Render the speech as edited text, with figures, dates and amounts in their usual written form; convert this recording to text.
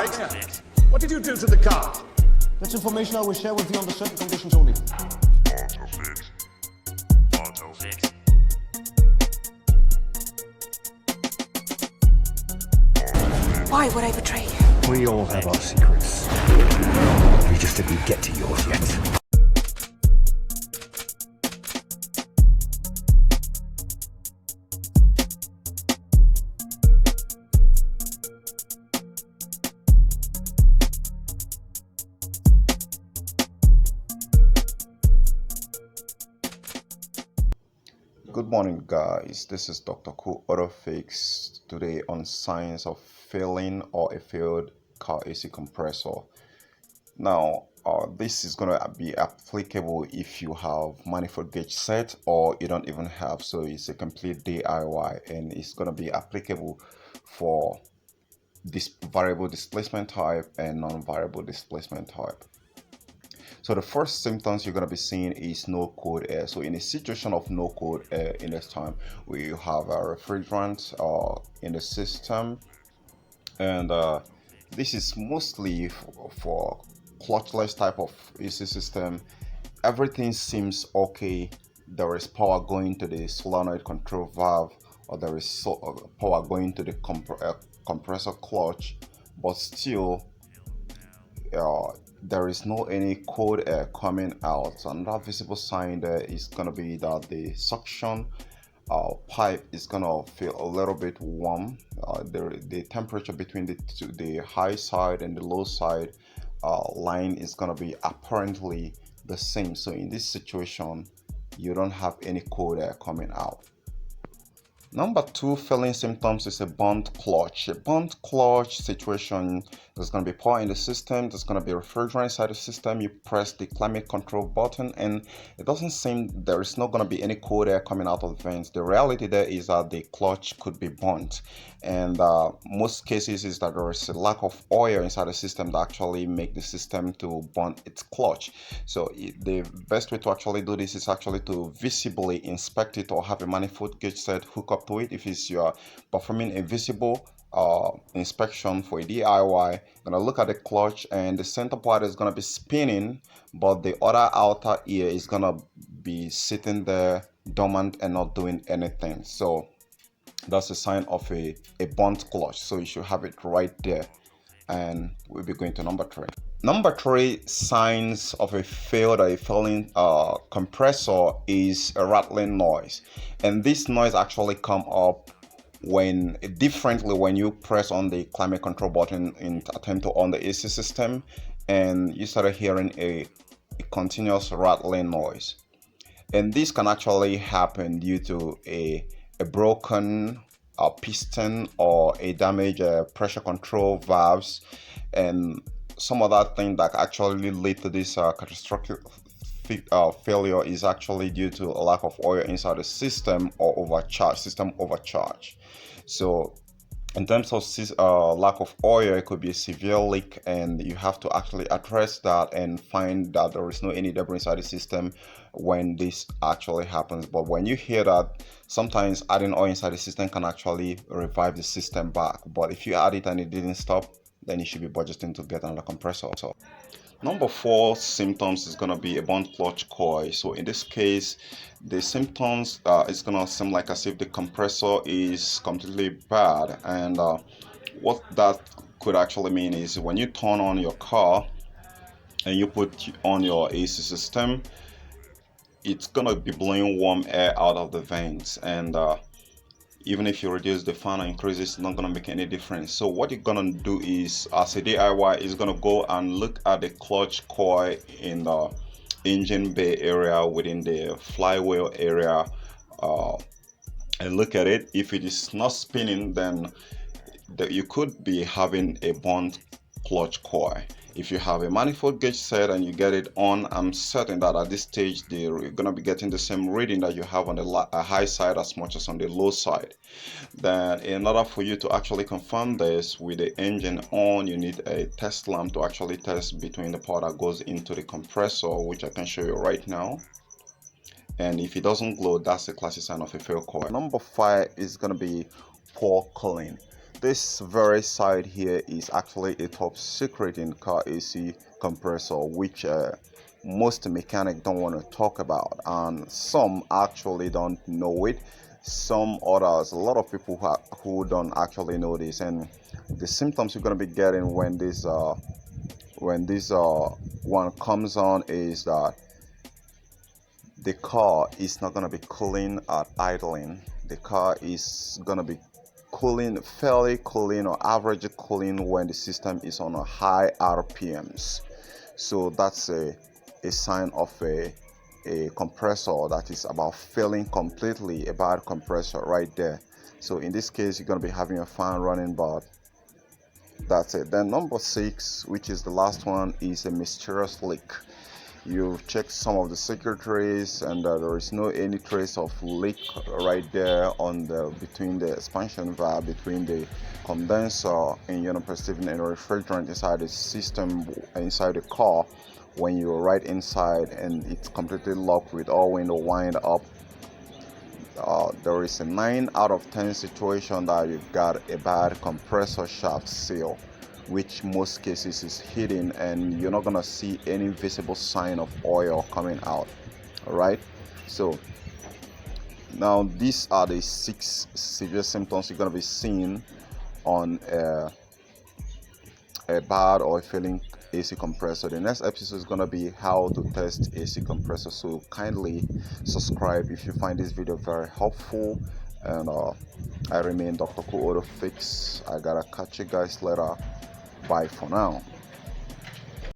right here. What did you do to the car? That's information I will share with you under certain conditions only. Why would I betray you? We all have our secrets. We just didn't get to yours yet. Good morning, guys. This is Dr. Cool Autofix today on signs of failing or a failed car AC compressor. Now, this is going to be applicable if you have manifold gauge set or you don't even have, so it's a complete DIY, and it's going to be applicable for this variable displacement type and non-variable displacement type. So the first symptoms you're going to be seeing is no cold air. So in a situation of no cold air in this time, we have a refrigerant in the system, and this is mostly for clutchless type of AC system. Everything seems okay. There is power going to the solenoid control valve, or there is power going to the compressor clutch, but still there is no any cold air coming out. Another visible sign there is going to be that the suction pipe is going to feel a little bit warm. The temperature between the high side and the low side line is going to be apparently the same. So in this situation, you don't have any cold air coming out. Number two failing symptoms is a burnt clutch. A burnt clutch situation, there's going to be power in the system, there's going to be refrigerant inside the system. You press the climate control button and it doesn't seem there is not going to be any cold air coming out of the vents. The reality there is that the clutch could be burnt, and most cases is that there is a lack of oil inside the system that actually make the system to burn its clutch. So the best way to actually do this is actually to visibly inspect it or have a manifold gauge set hook up to it. If you are performing a visible inspection for a DIY, gonna look at the clutch, and the center part is gonna be spinning, but the other outer ear is gonna be sitting there dormant and not doing anything. So that's a sign of a burnt clutch. So you should have it right there. And we'll be going to number three. Number three signs of a failed or a failing compressor is a rattling noise, and this noise actually come up when you press on the climate control button in attempt to on the AC system, and you started hearing a continuous rattling noise. And this can actually happen due to a broken piston or a damaged pressure control valves, and some other thing that actually lead to this catastrophic failure is actually due to a lack of oil inside the system or system overcharge. So in terms of lack of oil, it could be a severe leak, and you have to actually address that and find that there is no any debris inside the system when this actually happens. But when you hear that, sometimes adding oil inside the system can actually revive the system back. But if you add it and it didn't stop, then you should be budgeting to get another compressor. So number four symptoms is going to be a burnt clutch coil. So in this case, the symptoms it's going to seem like as if the compressor is completely bad, and what that could actually mean is when you turn on your car and you put on your AC system, it's going to be blowing warm air out of the vents, and even if you reduce the fan or increase, it's not going to make any difference. So what you're going to do is, as a DIY, is going to go and look at the clutch coil in the engine bay area within the flywheel area, and look at it. If it is not spinning, then you could be having a burnt clutch coil. If you have a manifold gauge set and you get it on, I'm certain that at this stage you're going to be getting the same reading that you have on the high side as much as on the low side. Then in order for you to actually confirm this with the engine on, you need a test lamp to actually test between the power that goes into the compressor, which I can show you right now. And if it doesn't glow, that's a classic sign of a failed coil. Number 5 is going to be poor cooling. this very side here is actually a top secret in car AC compressor, which most mechanics don't want to talk about, and some actually don't know it. Some others, a lot of people who don't actually know this, and the symptoms you're going to be getting when this one comes on is that the car is not going to be cooling at idling. The car is going to be cooling, fairly cooling or average cooling when the system is on a high RPMs. So that's a sign of a compressor that is about failing completely, a bad compressor right there. So in this case, you're going to be having a fan running, but that's it. Then number 6, which is the last one, is a mysterious leak. You've checked some of the circuitries and there is no any trace of leak right there on the between the expansion valve, between the condenser, and you're not perceiving any refrigerant inside the system, inside the car when you're right inside and it's completely locked with all window wind up. There is a 9 out of 10 situation that you've got a bad compressor shaft seal, which most cases is hidden and you're not gonna see any visible sign of oil coming out. All right, so now these are the 6 severe symptoms you're gonna be seeing on a bad or failing AC compressor. The next episode is gonna be how to test AC compressor, so kindly subscribe if you find this video very helpful. And I remain Dr. Coil Fix. I gotta catch you guys later. Bye for now.